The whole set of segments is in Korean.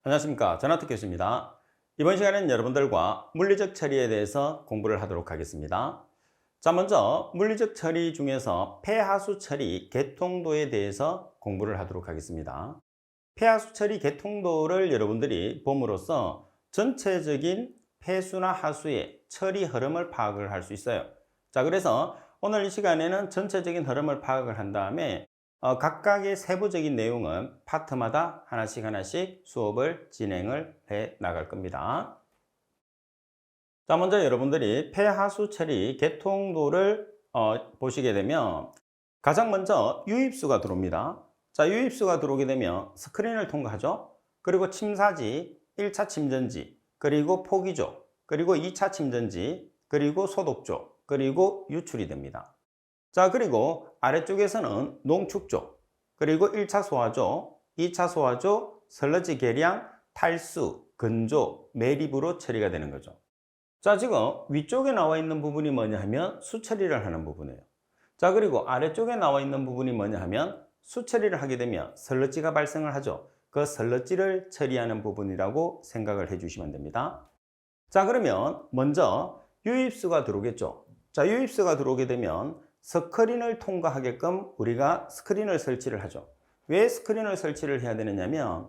안녕하십니까. 전하특 교수입니다. 이번 시간에는 여러분들과 물리적 처리에 대해서 공부를 하도록 하겠습니다. 자, 먼저 물리적 처리 중에서 폐하수 처리 개통도에 대해서 공부를 하도록 하겠습니다. 폐하수 처리 개통도를 여러분들이 봄으로써 전체적인 폐수나 하수의 처리 흐름을 파악을 할 수 있어요. 자, 그래서 오늘 이 시간에는 전체적인 흐름을 파악을 한 다음에 각각의 세부적인 내용은 파트마다 하나씩 수업을 진행을 해 나갈 겁니다. 자, 먼저 여러분들이 폐하수 처리 개통도를 보시게 되면 가장 먼저 유입수가 들어옵니다. 자, 유입수가 들어오게 되면 스크린을 통과하죠. 그리고 침사지, 1차 침전지, 그리고 포기조, 그리고 2차 침전지, 그리고 소독조, 그리고 유출이 됩니다. 자, 그리고 아래쪽에서는 농축조, 그리고 1차 소화조, 2차 소화조, 슬러지 계량, 탈수, 건조, 매립으로 처리가 되는 거죠. 자, 지금 위쪽에 나와 있는 부분이 뭐냐 하면 수처리를 하는 부분이에요. 자, 그리고 아래쪽에 나와 있는 부분이 뭐냐 하면 수처리를 하게 되면 슬러지가 발생을 하죠. 그 슬러지를 처리하는 부분이라고 생각을 해 주시면 됩니다. 자, 그러면 먼저 유입수가 들어오겠죠. 자, 유입수가 들어오게 되면 스크린을 통과하게끔 우리가 스크린을 설치를 하죠. 왜 스크린을 설치를 해야 되느냐면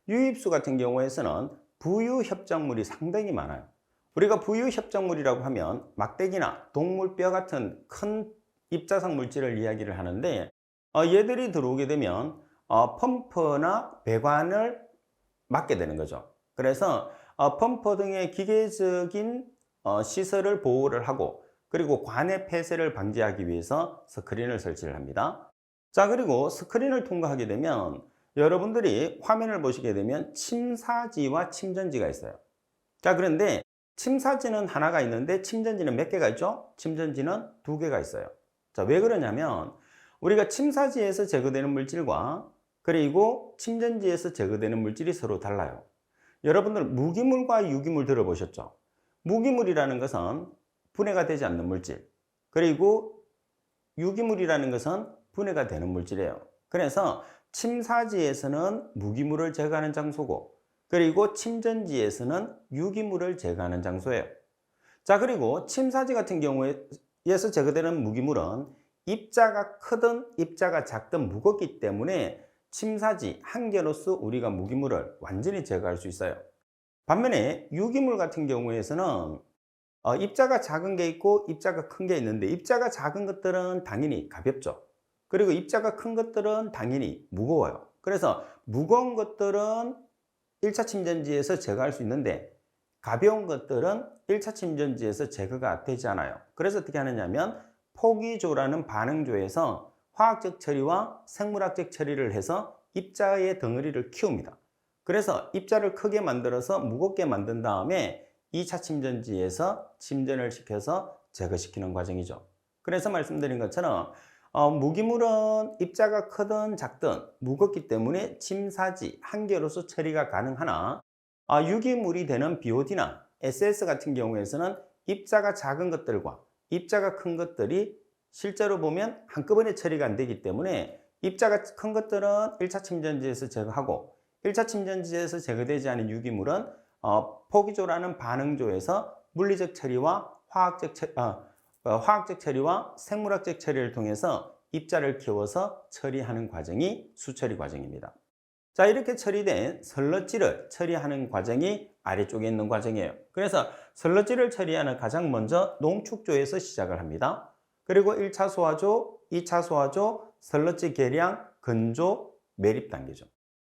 유입수 같은 경우에서는 부유 협작물이 상당히 많아요. 우리가 부유 협작물이라고 하면 막대기나 동물뼈 같은 큰 입자성 물질을 이야기를 하는데 얘들이 들어오게 되면 펌프나 배관을 막게 되는 거죠. 그래서 펌프 등의 기계적인 시설을 보호를 하고 그리고 관의 폐쇄를 방지하기 위해서 스크린을 설치를 합니다. 자, 그리고 스크린을 통과하게 되면 여러분들이 화면을 보시게 되면 침사지와 침전지가 있어요. 자, 그런데 침사지는 하나가 있는데 침전지는 몇 개가 있죠? 침전지는 두 개가 있어요. 자, 왜 그러냐면 우리가 침사지에서 제거되는 물질과 그리고 침전지에서 제거되는 물질이 서로 달라요. 여러분들 무기물과 유기물 들어보셨죠? 무기물이라는 것은 분해가 되지 않는 물질, 그리고 유기물이라는 것은 분해가 되는 물질이에요. 그래서 침사지에서는 무기물을 제거하는 장소고 그리고 침전지에서는 유기물을 제거하는 장소예요. 자, 그리고 침사지 같은 경우에서 제거되는 무기물은 입자가 크든 입자가 작든 무겁기 때문에 침사지 한 개로서 우리가 무기물을 완전히 제거할 수 있어요. 반면에 유기물 같은 경우에서는 입자가 작은 게 있고 입자가 큰 게 있는데 입자가 작은 것들은 당연히 가볍죠. 그리고 입자가 큰 것들은 당연히 무거워요. 그래서 무거운 것들은 1차 침전지에서 제거할 수 있는데 가벼운 것들은 1차 침전지에서 제거가 되지 않아요. 그래서 어떻게 하느냐면 포기조라는 반응조에서 화학적 처리와 생물학적 처리를 해서 입자의 덩어리를 키웁니다. 그래서 입자를 크게 만들어서 무겁게 만든 다음에 2차 침전지에서 침전을 시켜서 제거시키는 과정이죠. 그래서 말씀드린 것처럼 무기물은 입자가 크든 작든 무겁기 때문에 침사지 한 개로서 처리가 가능하나 유기물이 되는 BOD나 SS 같은 경우에서는 입자가 작은 것들과 입자가 큰 것들이 실제로 보면 한꺼번에 처리가 안 되기 때문에 입자가 큰 것들은 1차 침전지에서 제거하고 1차 침전지에서 제거되지 않은 유기물은 포기조라는 반응조에서 물리적 처리와 화학적 처리와 생물학적 처리를 통해서 입자를 키워서 처리하는 과정이 수처리 과정입니다. 자, 이렇게 처리된 슬러지를 처리하는 과정이 아래쪽에 있는 과정이에요. 그래서 슬러지를 처리하는 가장 먼저 농축조에서 시작을 합니다. 그리고 1차 소화조, 2차 소화조, 슬러지 계량, 건조, 매립 단계죠.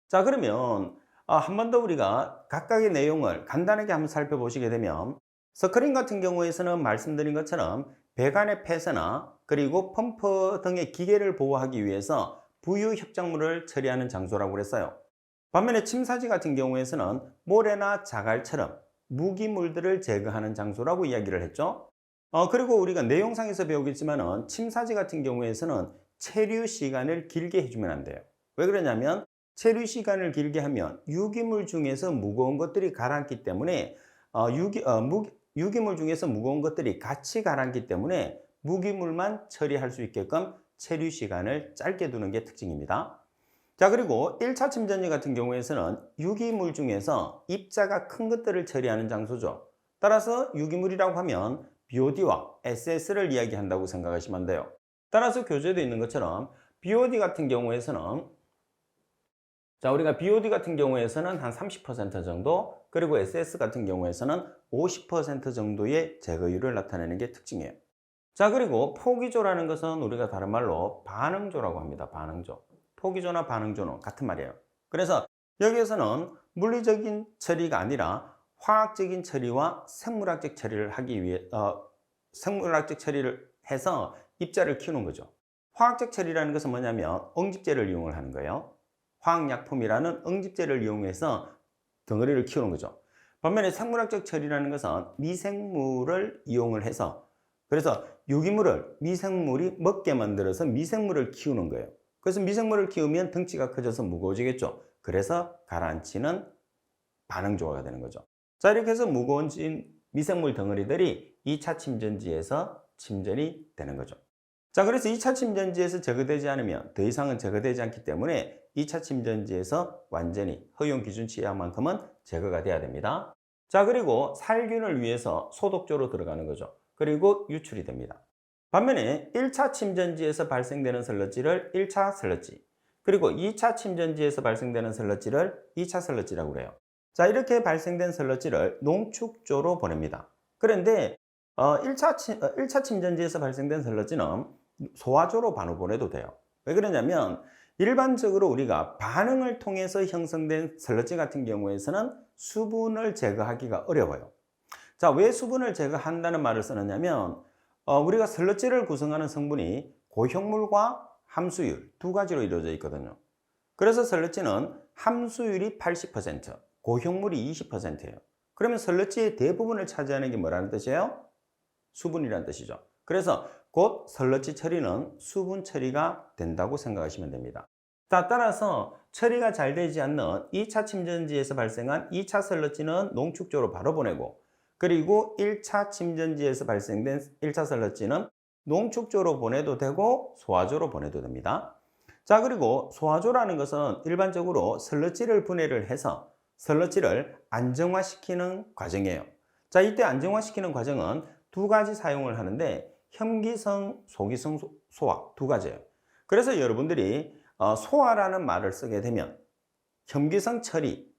자, 그러면 한 번 더 우리가 각각의 내용을 간단하게 한번 살펴보시게 되면 스크린 같은 경우에서는 말씀드린 것처럼 배관의 폐쇄나 그리고 펌프 등의 기계를 보호하기 위해서 부유 협작물을 처리하는 장소라고 그랬어요. 반면에 침사지 같은 경우에서는 모래나 자갈처럼 무기물들을 제거하는 장소라고 이야기를 했죠. 그리고 우리가 내용상에서 배우겠지만은 침사지 같은 경우에서는 체류 시간을 길게 해주면 안 돼요. 왜 그러냐면 체류 시간을 길게 하면 유기물 중에서 무거운 것들이 가라앉기 때문에 유기물 중에서 무거운 것들이 같이 가라앉기 때문에 무기물만 처리할 수 있게끔 체류 시간을 짧게 두는 게 특징입니다. 자, 그리고 1차 침전지 같은 경우에서는 유기물 중에서 입자가 큰 것들을 처리하는 장소죠. 따라서 유기물이라고 하면 BOD와 SS를 이야기한다고 생각하시면 돼요. 따라서 교재도 있는 것처럼 BOD 같은 경우에서는 우리가 BOD 같은 경우에서는 한 30% 정도, 그리고 SS 같은 경우에서는 50% 정도의 제거율을 나타내는 게 특징이에요. 자, 그리고 포기조라는 것은 우리가 다른 말로 반응조라고 합니다. 반응조. 포기조나 반응조는 같은 말이에요. 그래서 여기에서는 물리적인 처리가 아니라 화학적인 처리와 생물학적 처리를 하기 위해 생물학적 처리를 해서 입자를 키우는 거죠. 화학적 처리라는 것은 뭐냐면 응집제를 이용을 하는 거예요. 화학약품이라는 응집제를 이용해서 덩어리를 키우는 거죠. 반면에 생물학적 처리라는 것은 미생물을 이용을 해서, 그래서 유기물을 미생물이 먹게 만들어서 미생물을 키우는 거예요. 그래서 미생물을 키우면 덩치가 커져서 무거워지겠죠. 그래서 가라앉히는 반응조가 되는 거죠. 자, 이렇게 해서 무거워진 미생물 덩어리들이 2차 침전지에서 침전이 되는 거죠. 자, 그래서 2차 침전지에서 제거되지 않으면 더 이상은 제거되지 않기 때문에 2차 침전지에서 완전히 허용 기준치 이하만큼은 제거가 돼야 됩니다. 자, 그리고 살균을 위해서 소독조로 들어가는 거죠. 그리고 유출이 됩니다. 반면에 1차 침전지에서 발생되는 슬러지를 1차 슬러지, 그리고 2차 침전지에서 발생되는 슬러지를 2차 슬러지라고 그래요. 자, 이렇게 발생된 슬러지를 농축조로 보냅니다. 그런데 1차 침전지에서 발생된 슬러지는 소화조로 바로 보내도 돼요. 왜 그러냐면 일반적으로 우리가 반응을 통해서 형성된 슬러지 같은 경우에서는 수분을 제거하기가 어려워요. 자, 왜 수분을 제거한다는 말을 쓰느냐면 우리가 슬러지를 구성하는 성분이 고형물과 함수율 두 가지로 이루어져 있거든요. 그래서 슬러지는 함수율이 80%, 고형물이 20%예요. 그러면 슬러지의 대부분을 차지하는 게 뭐라는 뜻이에요? 수분이라는 뜻이죠. 그래서 곧 슬러지 처리는 수분 처리가 된다고 생각하시면 됩니다. 자, 따라서 처리가 잘 되지 않는 2차 침전지에서 발생한 2차 슬러지는 농축조로 바로 보내고, 그리고 1차 침전지에서 발생된 1차 슬러지는 농축조로 보내도 되고 소화조로 보내도 됩니다. 자, 그리고 소화조라는 것은 일반적으로 슬러지를 분해를 해서 슬러지를 안정화시키는 과정이에요. 자, 이때 안정화시키는 과정은 두 가지 사용을 하는데 혐기성, 소기성 소화 두 가지예요. 그래서 여러분들이 소화라는 말을 쓰게 되면 혐기성 처리,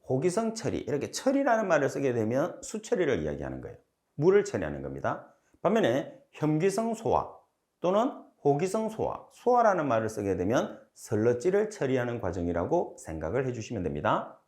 호기성 처리, 이렇게 처리라는 말을 쓰게 되면 수처리를 이야기하는 거예요. 물을 처리하는 겁니다. 반면에 혐기성 소화 또는 호기성 소화, 소화라는 말을 쓰게 되면 슬러지를 처리하는 과정이라고 생각을 해주시면 됩니다.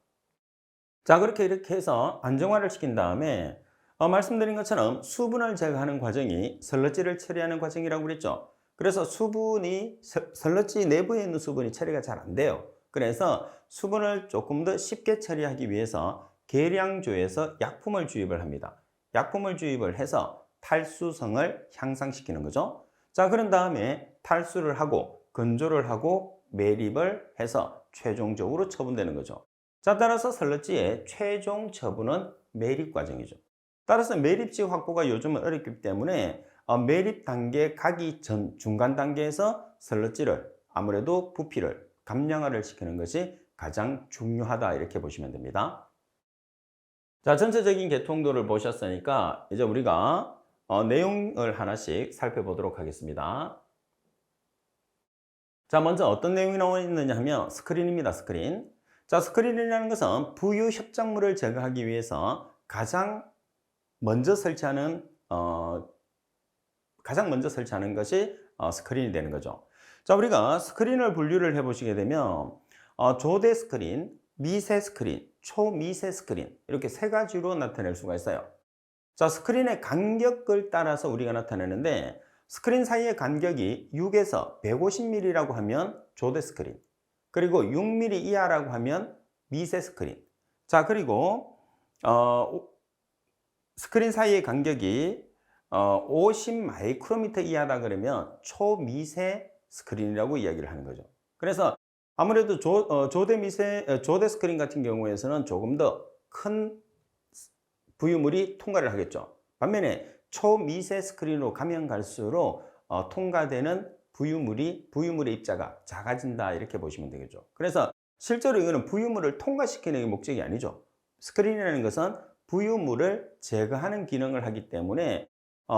자, 이렇게 해서 안정화를 시킨 다음에 말씀드린 것처럼 수분을 제거하는 과정이 슬러지를 처리하는 과정이라고 그랬죠. 그래서 슬러지 내부에 있는 수분이 처리가 잘 안 돼요. 그래서 수분을 조금 더 쉽게 처리하기 위해서 계량조에서 약품을 주입을 합니다. 약품을 주입을 해서 탈수성을 향상시키는 거죠. 자, 그런 다음에 탈수를 하고 건조를 하고 매립을 해서 최종적으로 처분되는 거죠. 자, 따라서 슬러지의 최종 처분은 매립 과정이죠. 따라서 매립지 확보가 요즘은 어렵기 때문에 매립 단계 가기 전 중간 단계에서 슬러지를 아무래도 부피를 감량화를 시키는 것이 가장 중요하다, 이렇게 보시면 됩니다. 자, 전체적인 개통도를 보셨으니까 이제 우리가 내용을 하나씩 살펴보도록 하겠습니다. 자, 먼저 어떤 내용이 나와 있느냐 하면 스크린입니다. 스크린. 자, 스크린이라는 것은 부유 협작물을 제거하기 위해서 가장 먼저 설치하는 것이 스크린이 되는 거죠. 자, 우리가 스크린을 분류를 해 보시게 되면 조대 스크린, 미세 스크린, 초미세 스크린, 이렇게 세 가지로 나타낼 수가 있어요. 자, 스크린의 간격을 따라서 우리가 나타내는데 스크린 사이의 간격이 6에서 150mm라고 하면 조대 스크린, 그리고 6mm 이하라고 하면 미세 스크린. 자, 그리고 스크린 사이의 간격이 50 마이크로미터 이하다 그러면 초미세 스크린이라고 이야기를 하는 거죠. 그래서 아무래도 조대 스크린 같은 경우에서는 조금 더 큰 부유물이 통과를 하겠죠. 반면에 초미세 스크린으로 가면 갈수록 통과되는 부유물의 입자가 작아진다 이렇게 보시면 되겠죠. 그래서 실제로 이거는 부유물을 통과시키는 게 목적이 아니죠. 스크린이라는 것은 부유물을 제거하는 기능을 하기 때문에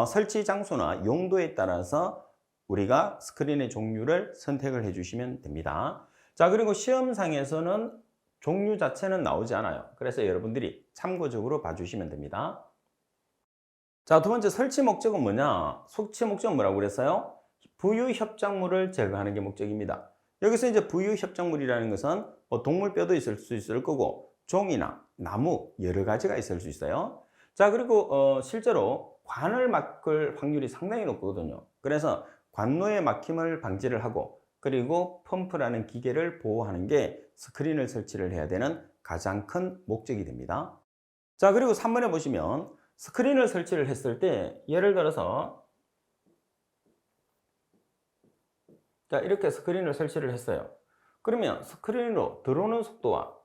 설치 장소나 용도에 따라서 우리가 스크린의 종류를 선택을 해 주시면 됩니다. 자, 그리고 시험상에서는 종류 자체는 나오지 않아요. 그래서 여러분들이 참고적으로 봐주시면 됩니다. 자, 두 번째 설치 목적은 뭐냐? 설치 목적은 뭐라고 그랬어요? 부유 협작물을 제거하는 게 목적입니다. 여기서 이제 부유 협작물이라는 것은 동물 뼈도 있을 수 있을 거고 종이나 나무 여러 가지가 있을 수 있어요. 자, 그리고 실제로 관을 막을 확률이 상당히 높거든요. 그래서 관로의 막힘을 방지를 하고 그리고 펌프라는 기계를 보호하는 게 스크린을 설치를 해야 되는 가장 큰 목적이 됩니다. 자, 그리고 3번에 보시면 스크린을 설치를 했을 때 예를 들어서 자, 이렇게 스크린을 설치를 했어요. 그러면 스크린으로 들어오는 속도와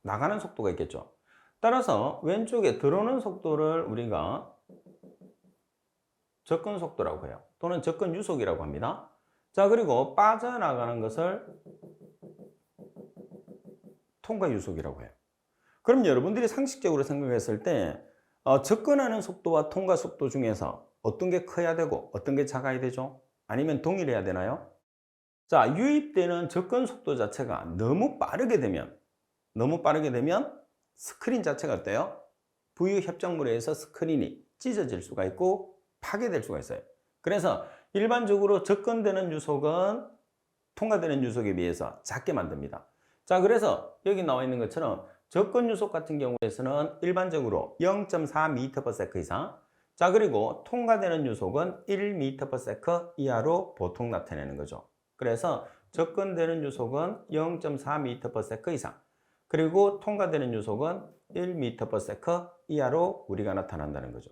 나가는 속도가 있겠죠. 따라서 왼쪽에 들어오는 속도를 우리가 접근 속도라고 해요. 또는 접근 유속이라고 합니다. 자, 그리고 빠져나가는 것을 통과 유속이라고 해요. 그럼 여러분들이 상식적으로 생각했을 때 접근하는 속도와 통과 속도 중에서 어떤 게 커야 되고 어떤 게 작아야 되죠? 아니면 동일해야 되나요? 자, 유입되는 접근 속도 자체가 너무 빠르게 되면 스크린 자체가 어때요? 부유 협작물에 의해서 스크린이 찢어질 수가 있고 파괴될 수가 있어요. 그래서 일반적으로 접근되는 유속은 통과되는 유속에 비해서 작게 만듭니다. 자, 그래서 여기 나와 있는 것처럼 접근 유속 같은 경우에서는 일반적으로 0.4m/s 이상, 자, 그리고 통과되는 유속은 1m/s 이하로 보통 나타내는 거죠. 그래서 접근되는 유속은 0.4m/s 이상, 그리고 통과되는 유속은 1m/s 이하로 우리가 나타난다는 거죠.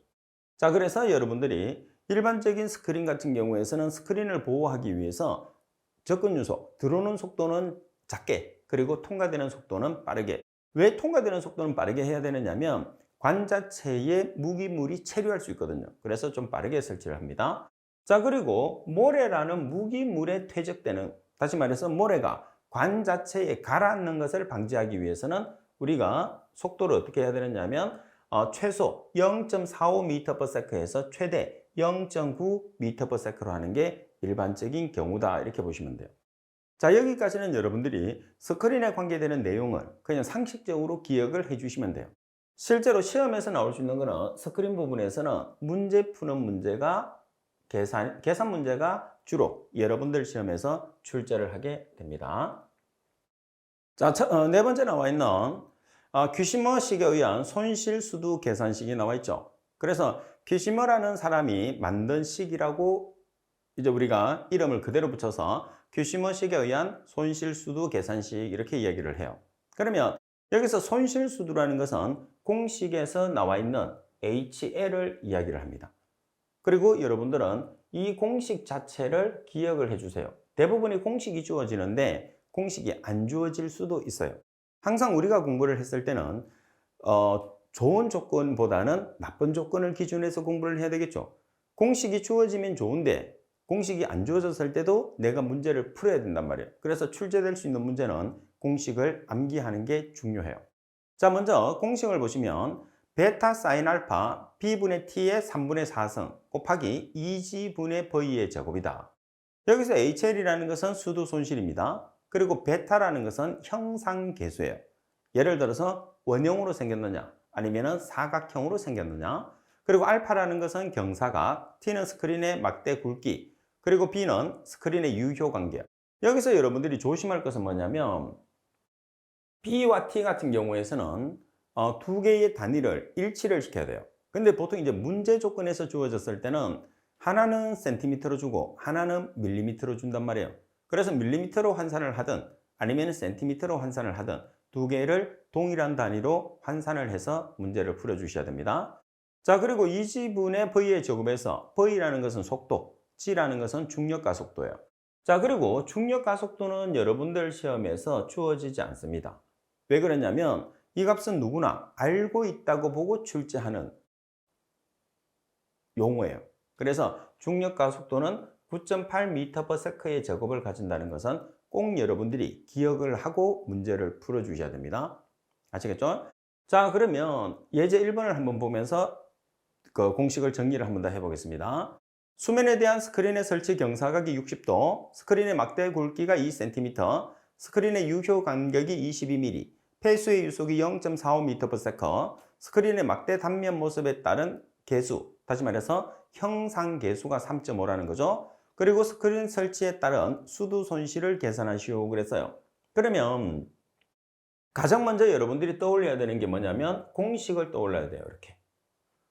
자, 그래서 여러분들이 일반적인 스크린 같은 경우에서는 스크린을 보호하기 위해서 접근 유속, 들어오는 속도는 작게, 그리고 통과되는 속도는 빠르게. 왜 통과되는 속도는 빠르게 해야 되느냐면 관 자체에 무기물이 체류할 수 있거든요. 그래서 좀 빠르게 설치를 합니다. 자, 그리고 모래라는 무기물에 퇴적되는, 다시 말해서 모래가 관 자체에 가라앉는 것을 방지하기 위해서는 우리가 속도를 어떻게 해야 되느냐면 최소 0.45m/s에서 최대 0.9m/s로 하는 게 일반적인 경우다 이렇게 보시면 돼요. 자, 여기까지는 여러분들이 스크린에 관계되는 내용을 그냥 상식적으로 기억을 해 주시면 돼요. 실제로 시험에서 나올 수 있는 거는 스크린 부분에서는 문제 푸는 문제가 계산 문제가 주로 여러분들 시험에서 출제를 하게 됩니다. 자, 네 번째 나와 있는 퀴시머식에 의한 손실수두 계산식이 나와 있죠. 그래서 퀴시머라는 사람이 만든 식이라고 이제 우리가 이름을 그대로 붙여서 퀴시머식에 의한 손실수두 계산식 이렇게 이야기를 해요. 그러면 여기서 손실수두라는 것은 공식에서 나와 있는 HL을 이야기를 합니다. 그리고 여러분들은 이 공식 자체를 기억을 해주세요. 대부분의 공식이 주어지는데 공식이 안 주어질 수도 있어요. 항상 우리가 공부를 했을 때는 좋은 조건보다는 나쁜 조건을 기준해서 공부를 해야 되겠죠. 공식이 주어지면 좋은데 공식이 안 주어졌을 때도 내가 문제를 풀어야 된단 말이에요. 그래서 출제될 수 있는 문제는 공식을 암기하는 게 중요해요. 자, 먼저 공식을 보시면 베타 사인 알파 b분의 t의 3분의 4승 곱하기 2g분의 v의 제곱이다. 여기서 HL이라는 것은 수두 손실입니다. 그리고 베타라는 것은 형상계수예요. 예를 들어서 원형으로 생겼느냐 아니면 사각형으로 생겼느냐, 그리고 알파라는 것은 경사각, t는 스크린의 막대 굵기, 그리고 b는 스크린의 유효 관계. 여기서 여러분들이 조심할 것은 뭐냐면 b와 t 같은 경우에서는 두 개의 단위를 일치를 시켜야 돼요. 근데 보통 이제 문제 조건에서 주어졌을 때는 하나는 센티미터로 주고 하나는 밀리미터로 준단 말이에요. 그래서 밀리미터로 환산을 하든 아니면 센티미터로 환산을 하든 두 개를 동일한 단위로 환산을 해서 문제를 풀어주셔야 됩니다. 자, 그리고 2g분의 v의 제곱에서 v라는 것은 속도, g라는 것은 중력가속도예요. 자, 그리고 중력가속도는 여러분들 시험에서 주어지지 않습니다. 왜 그러냐면 이 값은 누구나 알고 있다고 보고 출제하는 용어예요. 그래서 중력가속도는 9.8m/s의 제곱을 가진다는 것은 꼭 여러분들이 기억을 하고 문제를 풀어주셔야 됩니다. 아시겠죠? 자, 그러면 예제 1번을 한번 보면서 그 공식을 정리를 한번 더 해보겠습니다. 수면에 대한 스크린의 설치 경사각이 60도, 스크린의 막대 굵기가 2cm, 스크린의 유효 간격이 22mm, 폐수의 유속이 0.45m/s, 스크린의 막대 단면 모습에 따른 계수, 다시 말해서 형상 계수가 3.5라는 거죠. 그리고 스크린 설치에 따른 수두 손실을 계산하시오 그랬어요. 그러면 가장 먼저 여러분들이 떠올려야 되는 게 뭐냐면 공식을 떠올려야 돼요. 이렇게.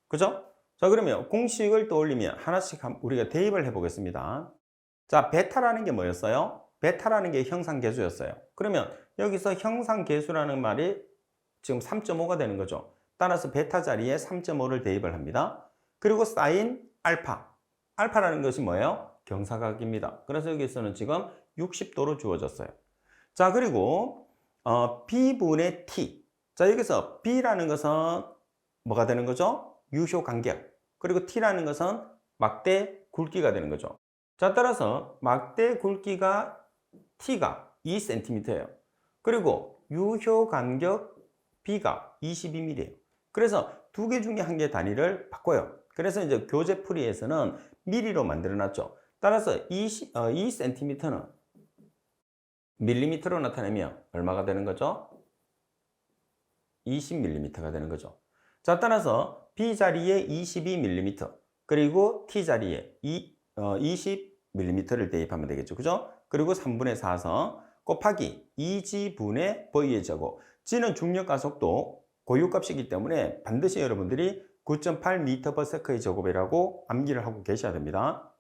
그죠? 자, 그러면 공식을 떠올리면 하나씩 우리가 대입을 해 보겠습니다. 자, 베타라는 게 뭐였어요? 베타라는 게 형상계수였어요. 그러면 여기서 형상계수라는 말이 지금 3.5가 되는 거죠. 따라서 베타 자리에 3.5를 대입을 합니다. 그리고 사인 알파. 알파라는 것이 뭐예요? 경사각입니다. 그래서 여기서는 지금 60도로 주어졌어요. 자, 그리고 B분의 T. 자, 여기서 B라는 것은 뭐가 되는 거죠? 유효 간격. 그리고 T라는 것은 막대 굵기가 되는 거죠. 자, 따라서 막대 굵기가 T가 2cm예요. 그리고 유효 간격 B가 22mm예요. 그래서 두 개 중에 한 개 단위를 바꿔요. 그래서 이제 교재풀이에서는 mm로 만들어 놨죠. 따라서 2cm는 밀리미터로 나타내면 얼마가 되는 거죠? 20mm가 되는 거죠. 자, 따라서 B 자리에 22mm, 그리고 T 자리에 20mm를 대입하면 되겠죠. 그죠? 그리고 3분의 4서 곱하기 2G분의 V의 제곱. G는 중력 가속도 고유값이기 때문에 반드시 여러분들이 9.8m/s의 제곱이라고 암기를 하고 계셔야 됩니다.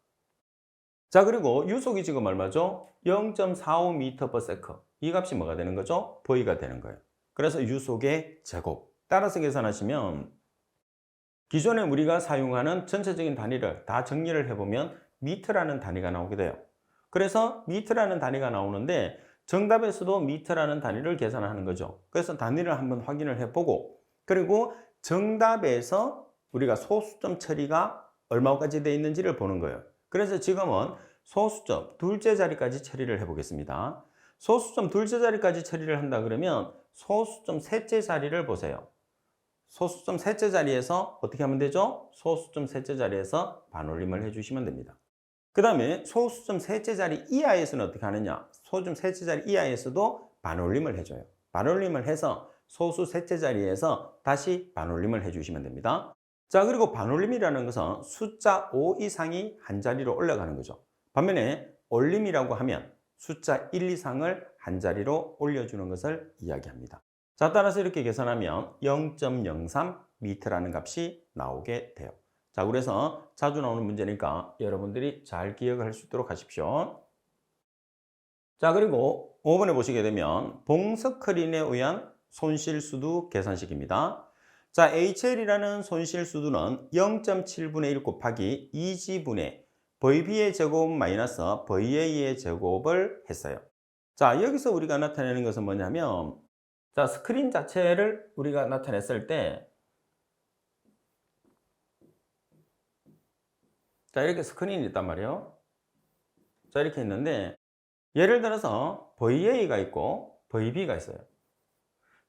자, 그리고 유속이 지금 얼마죠? 0.45m/s. 이 값이 뭐가 되는 거죠? V가 되는 거예요. 그래서 유속의 제곱. 따라서 계산하시면 기존에 우리가 사용하는 전체적인 단위를 다 정리를 해보면 미터라는 단위가 나오게 돼요. 그래서 미터라는 단위가 나오는데 정답에서도 미터라는 단위를 계산하는 거죠. 그래서 단위를 한번 확인을 해보고, 그리고 정답에서 우리가 소수점 처리가 얼마까지 되어 있는지를 보는 거예요. 그래서 지금은 소수점 둘째 자리까지 처리를 해보겠습니다. 소수점 둘째 자리까지 처리를 한다 그러면 소수점 셋째 자리를 보세요. 소수점 셋째 자리에서 어떻게 하면 되죠? 소수점 셋째 자리에서 반올림을 해주시면 됩니다. 그 다음에 소수점 셋째 자리 이하에서는 어떻게 하느냐? 소수점 셋째 자리 이하에서도 반올림을 해줘요. 반올림을 해서 소수 셋째 자리에서 다시 반올림을 해주시면 됩니다. 자, 그리고 반올림이라는 것은 숫자 5 이상이 한 자리로 올라가는 거죠. 반면에 올림이라고 하면 숫자 1 이상을 한 자리로 올려주는 것을 이야기합니다. 자, 따라서 이렇게 계산하면 0.03m라는 값이 나오게 돼요. 자, 그래서 자주 나오는 문제니까 여러분들이 잘 기억을 할 수 있도록 하십시오. 자, 그리고 5번에 보시게 되면 봉스크린에 의한 손실수두 계산식입니다. 자, HL이라는 손실수두는 0.7분의 1 곱하기 2G분의 VB의 제곱 마이너스 VA의 제곱을 했어요. 자, 여기서 우리가 나타내는 것은 뭐냐면, 자, 스크린 자체를 우리가 나타냈을 때, 자, 이렇게 스크린이 있단 말이에요. 자, 이렇게 있는데, 예를 들어서 VA가 있고 VB가 있어요.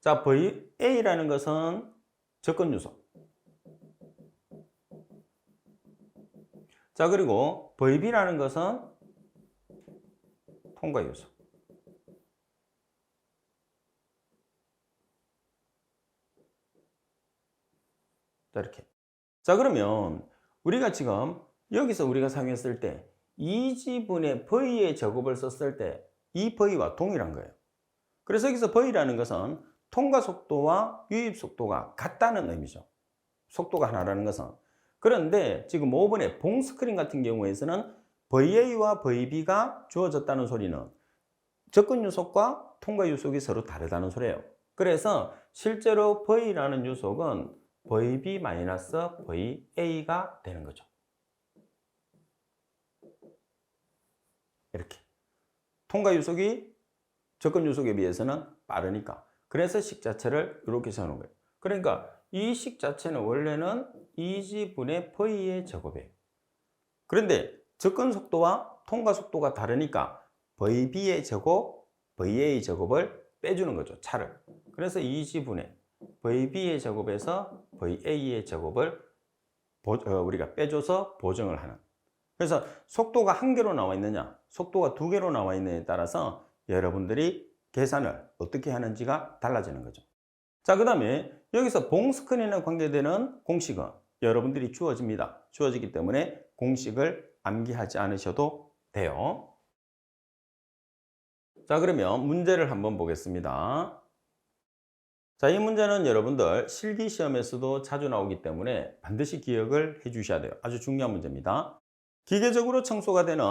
자, VA라는 것은 접근 요소. 자, 그리고 VB라는 것은 통과 요소. 자, 이렇게. 자, 그러면 우리가 지금 여기서 우리가 사용했을 때 2G분의 V의 제곱을 썼을 때 이 V와 동일한 거예요. 그래서 여기서 V라는 것은 통과 속도와 유입 속도가 같다는 의미죠. 속도가 하나라는 것은. 그런데 지금 5번의 봉스크린 같은 경우에서는 VA와 VB가 주어졌다는 소리는 접근 유속과 통과 유속이 서로 다르다는 소리예요. 그래서 실제로 V라는 유속은 VB-VA가 되는 거죠. 이렇게. 통과 유속이 접근 유속에 비해서는 빠르니까. 그래서 식 자체를 이렇게 세우는 거예요. 그러니까 이 식 자체는 원래는 2G분의 V의 제곱이에요. 그런데 접근 속도와 통과 속도가 다르니까 VB의 제곱, VA 제곱을 빼주는 거죠. 차를. 그래서 2지분의 VB의 제곱에서 VA의 제곱을 우리가 빼줘서 보정을 하는. 그래서 속도가 한 개로 나와 있느냐, 속도가 두 개로 나와 있느냐에 따라서 여러분들이 계산을 어떻게 하는지가 달라지는 거죠. 자, 그 다음에 여기서 봉스크린에 관계되는 공식은 여러분들이 주어집니다. 주어지기 때문에 공식을 암기하지 않으셔도 돼요. 자, 그러면 문제를 한번 보겠습니다. 자, 이 문제는 여러분들 실기시험에서도 자주 나오기 때문에 반드시 기억을 해 주셔야 돼요. 아주 중요한 문제입니다. 기계적으로 청소가 되는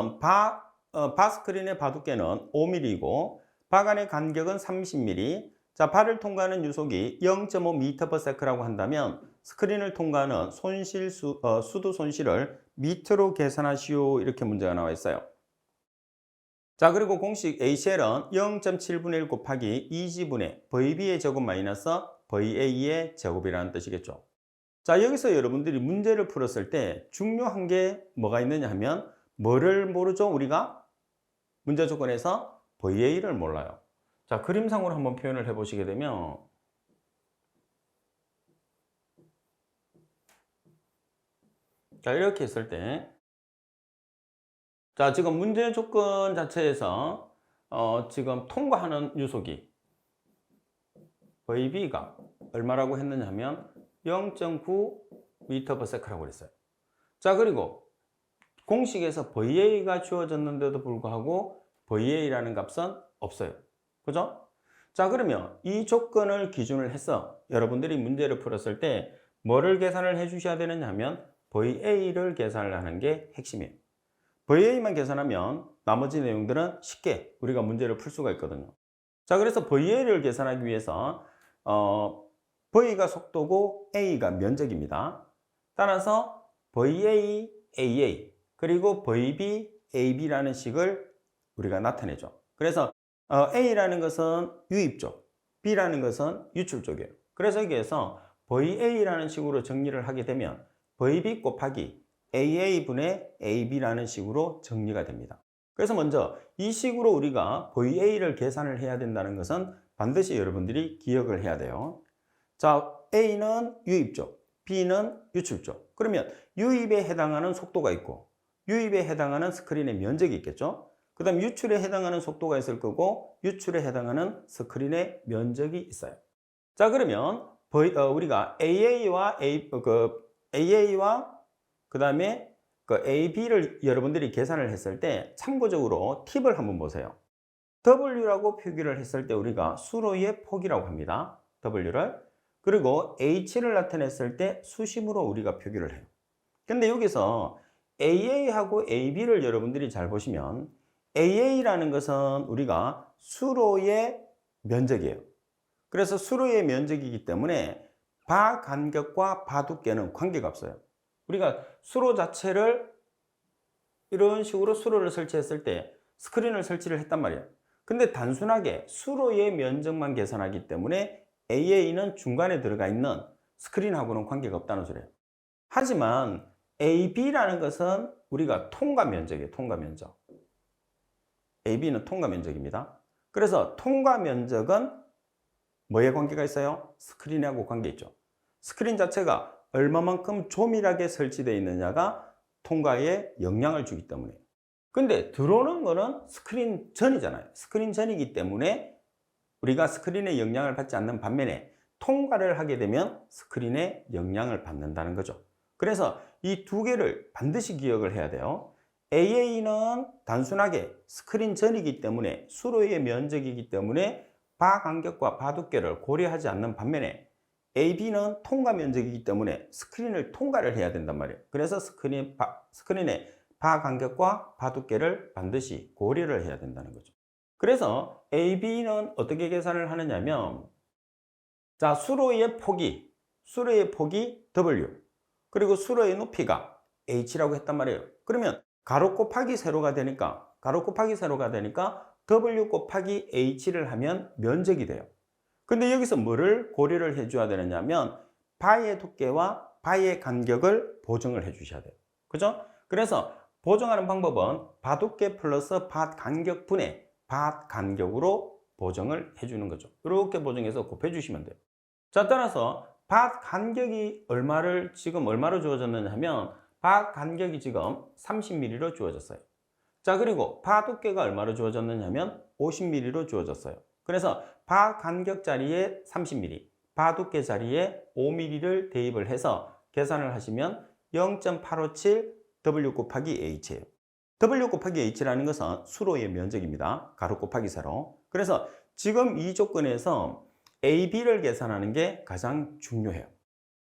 바스크린의 바둑개는 5mm이고 바 간의 간격은 30mm. 자, 바를 통과하는 유속이 0.5m/s라고 한다면 스크린을 통과하는 수도 손실을 미터로 계산하시오. 이렇게 문제가 나와 있어요. 자, 그리고 공식 ACL은 0.7분의 1 곱하기 2지분의 VB의 제곱 마이너스 VA의 제곱이라는 뜻이겠죠. 자, 여기서 여러분들이 문제를 풀었을 때 중요한 게 뭐가 있느냐 하면 뭐를 모르죠? 우리가 문제 조건에서 VA를 몰라요. 자, 그림상으로 한번 표현을 해보시게 되면 자, 이렇게 했을 때 자, 지금 문제 조건 자체에서 지금 통과하는 유속이 VB가 얼마라고 했느냐 하면 0.9m/s라고 그랬어요. 자, 그리고 공식에서 VA가 주어졌는데도 불구하고 VA라는 값은 없어요. 그죠? 자, 그러면 이 조건을 기준을 해서 여러분들이 문제를 풀었을 때 뭐를 계산을 해 주셔야 되느냐 하면 VA를 계산을 하는 게 핵심이에요. VA만 계산하면 나머지 내용들은 쉽게 우리가 문제를 풀 수가 있거든요. 자, 그래서 VA를 계산하기 위해서 V가 속도고 A가 면적입니다. 따라서 VA, AA 그리고 VB, AB라는 식을 우리가 나타내죠. 그래서 A라는 것은 유입 쪽, B라는 것은 유출 쪽이에요. 그래서 여기에서 VA라는 식으로 정리를 하게 되면 VB 곱하기 AA분의 AB라는 식으로 정리가 됩니다. 그래서 먼저 이 식으로 우리가 VA를 계산을 해야 된다는 것은 반드시 여러분들이 기억을 해야 돼요. 자, A는 유입 쪽, B는 유출 쪽. 그러면 유입에 해당하는 속도가 있고 유입에 해당하는 스크린의 면적이 있겠죠. 그 다음 유출에 해당하는 속도가 있을 거고 유출에 해당하는 스크린의 면적이 있어요. 자, 그러면 우리가 AA와 그 다음에 AB를 여러분들이 계산을 했을 때 참고적으로 팁을 한번 보세요. W라고 표기를 했을 때 우리가 수로의 폭이라고 합니다. W를. 그리고 H를 나타냈을 때 수심으로 우리가 표기를 해요. 근데 여기서 AA하고 AB를 여러분들이 잘 보시면 AA라는 것은 우리가 수로의 면적이에요. 그래서 수로의 면적이기 때문에 바 간격과 바 두께는 관계가 없어요. 우리가 수로 자체를 이런 식으로 수로를 설치했을 때 스크린을 설치를 했단 말이에요. 근데 단순하게 수로의 면적만 계산하기 때문에 AA는 중간에 들어가 있는 스크린하고는 관계가 없다는 소리예요. 하지만 AB라는 것은 우리가 통과 면적이에요. 통과 면적. AB는 통과 면적입니다. 그래서 통과 면적은 뭐에 관계가 있어요? 스크린하고 관계 있죠. 스크린 자체가 얼마만큼 조밀하게 설치되어 있느냐가 통과에 영향을 주기 때문에. 근데 들어오는 거는 스크린 전이잖아요. 스크린 전이기 때문에 우리가 스크린에 영향을 받지 않는 반면에 통과를 하게 되면 스크린에 영향을 받는다는 거죠. 그래서 이 두 개를 반드시 기억을 해야 돼요. AA는 단순하게 스크린 전이기 때문에 수로의 면적이기 때문에 바 간격과 바 두께를 고려하지 않는 반면에 AB는 통과 면적이기 때문에 스크린을 통과를 해야 된단 말이에요. 그래서 스크린의 바 간격과 바 두께를 반드시 고려를 해야 된다는 거죠. 그래서 AB는 어떻게 계산을 하느냐면 자, 수로의 폭이 W 그리고 수로의 높이가 H라고 했단 말이에요. 그러면 가로 곱하기 세로가 되니까 W 곱하기 H를 하면 면적이 돼요. 근데 여기서 뭐를 고려를 해줘야 되느냐면 바의 두께와 바의 간격을 보정을 해주셔야 돼요. 그죠? 그래서 보정하는 방법은 바두께 플러스 밭 간격분의 밭 간격으로 보정을 해주는 거죠. 이렇게 보정해서 곱해 주시면 돼요. 자, 따라서 밭 간격이 지금 얼마로 주어졌느냐 하면 밭 간격이 지금 30mm로 주어졌어요. 자, 그리고 밭 두께가 얼마로 주어졌느냐 하면 50mm로 주어졌어요. 그래서 밭 간격 자리에 30mm, 밭 두께 자리에 5mm를 대입을 해서 계산을 하시면 0.857 W 곱하기 H예요. W 곱하기 H라는 것은 수로의 면적입니다. 가로 곱하기 세로. 그래서 지금 이 조건에서 AB를 계산하는 게 가장 중요해요.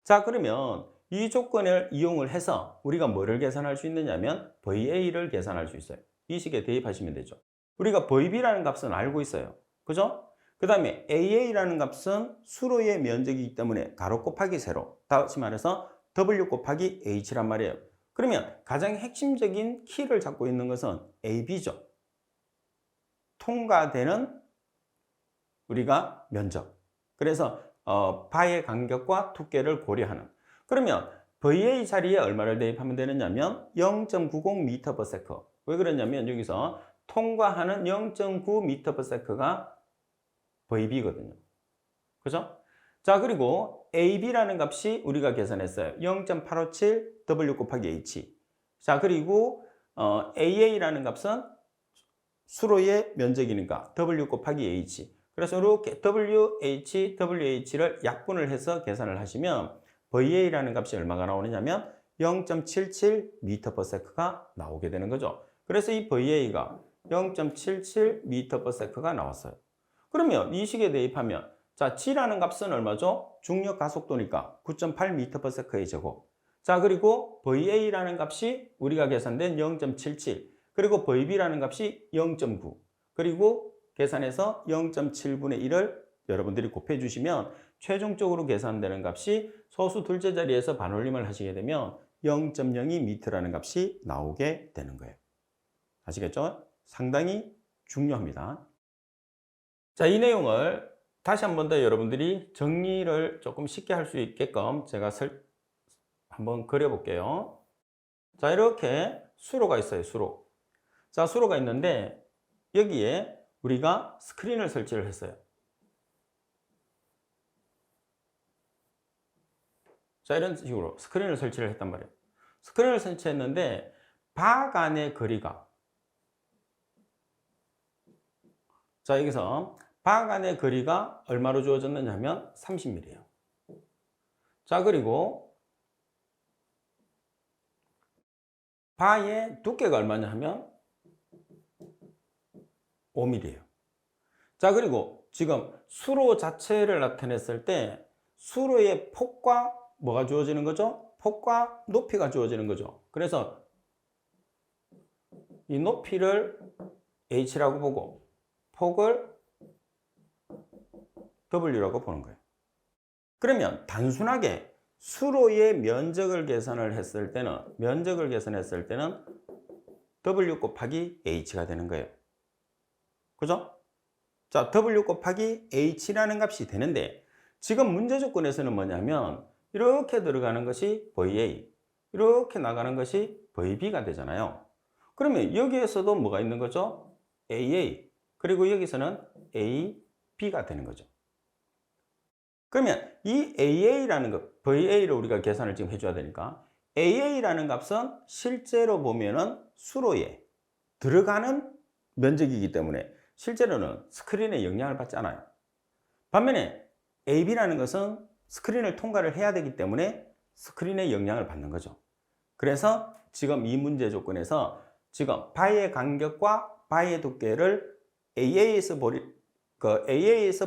자, 그러면 이 조건을 이용을 해서 우리가 뭐를 계산할 수 있느냐면 VA를 계산할 수 있어요. 이 식에 대입하시면 되죠. 우리가 VB라는 값은 알고 있어요. 그죠? 그 다음에 AA라는 값은 수로의 면적이기 때문에 가로 곱하기 세로. 다시 말해서 W 곱하기 H란 말이에요. 그러면 가장 핵심적인 키를 잡고 있는 것은 AB죠. 통과되는 우리가 면적. 그래서 바의 간격과 두께를 고려하는. 그러면 VA 자리에 얼마를 대입하면 되느냐면 0.90m/s. 왜 그러냐면 여기서 통과하는 0.9m/s가 VB거든요. 그죠? 자, 그리고 AB라는 값이 우리가 계산했어요. 0.857 W 곱하기 H. 자, 그리고 AA라는 값은 수로의 면적이니까 W 곱하기 H. 그래서 이렇게 WH, WH를 약분을 해서 계산을 하시면 VA라는 값이 얼마가 나오느냐면 0.77m/s가 나오게 되는 거죠. 그래서 이 VA가 0.77m/s가 나왔어요. 그러면 이 식에 대입하면 자, G라는 값은 얼마죠? 중력 가속도니까 9.8m/s의 제곱. 자, 그리고 VA라는 값이 우리가 계산된 0.77. 그리고 VB라는 값이 0.9. 그리고 계산해서 0.7분의 1을 여러분들이 곱해 주시면 최종적으로 계산되는 값이 소수 둘째 자리에서 반올림을 하시게 되면 0.02m라는 값이 나오게 되는 거예요. 아시겠죠? 상당히 중요합니다. 자, 이 내용을 다시 한 번 더 여러분들이 정리를 조금 쉽게 할 수 있게끔 제가 한번 그려볼게요. 자, 이렇게 수로가 있어요, 수로. 자, 수로가 있는데 여기에 우리가 스크린을 설치를 했어요. 자, 이런 식으로 스크린을 설치를 했단 말이에요. 스크린을 설치했는데 박 안의 거리가, 자, 여기서 박 안의 거리가 얼마로 주어졌느냐 하면 30mm예요. 자, 그리고 바의 두께가 얼마냐 하면 5mm예요. 자, 그리고 지금 수로 자체를 나타냈을 때 수로의 폭과 뭐가 주어지는 거죠? 폭과 높이가 주어지는 거죠. 그래서 이 높이를 H라고 보고 폭을 W라고 보는 거예요. 그러면 단순하게 수로의 면적을 계산했을 때는 W 곱하기 H가 되는 거예요. 그죠? 자, W 곱하기 H라는 값이 되는데 지금 문제 조건에서는 뭐냐면 이렇게 들어가는 것이 VA, 이렇게 나가는 것이 VB가 되잖아요. 그러면 여기에서도 뭐가 있는 거죠? AA, 그리고 여기서는 AB가 되는 거죠. 그러면 이 AA라는 것, VA를 우리가 계산을 지금 해줘야 되니까 AA라는 값은 실제로 보면은 수로에 들어가는 면적이기 때문에 실제로는 스크린에 영향을 받지 않아요. 반면에 AB라는 것은 스크린을 통과를 해야 되기 때문에 스크린에 영향을 받는 거죠. 그래서 지금 이 문제 조건에서 지금 바의 간격과 바의 두께를 AA에서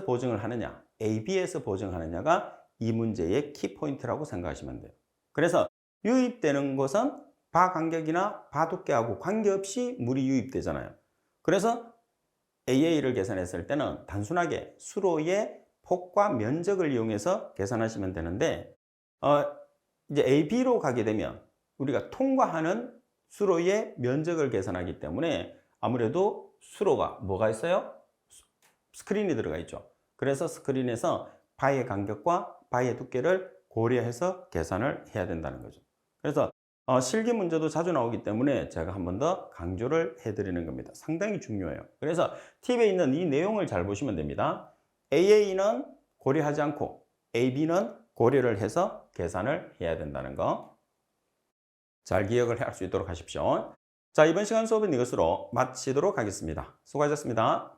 보증을 하느냐, AB에서 보증하느냐가 이 문제의 키포인트라고 생각하시면 돼요. 그래서 유입되는 것은 바 간격이나 바 두께하고 관계없이 물이 유입되잖아요. 그래서 AA를 계산했을 때는 단순하게 수로의 폭과 면적을 이용해서 계산하시면 되는데 이제 AB로 가게 되면 우리가 통과하는 수로의 면적을 계산하기 때문에 아무래도 수로가 뭐가 있어요? 스크린이 들어가 있죠. 그래서 스크린에서 바의 간격과 바의 두께를 고려해서 계산을 해야 된다는 거죠. 그래서 실기 문제도 자주 나오기 때문에 제가 한 번 더 강조를 해드리는 겁니다. 상당히 중요해요. 그래서 팁에 있는 이 내용을 잘 보시면 됩니다. AA는 고려하지 않고 AB는 고려를 해서 계산을 해야 된다는 거. 잘 기억을 할 수 있도록 하십시오. 자, 이번 시간 수업은 이것으로 마치도록 하겠습니다. 수고하셨습니다.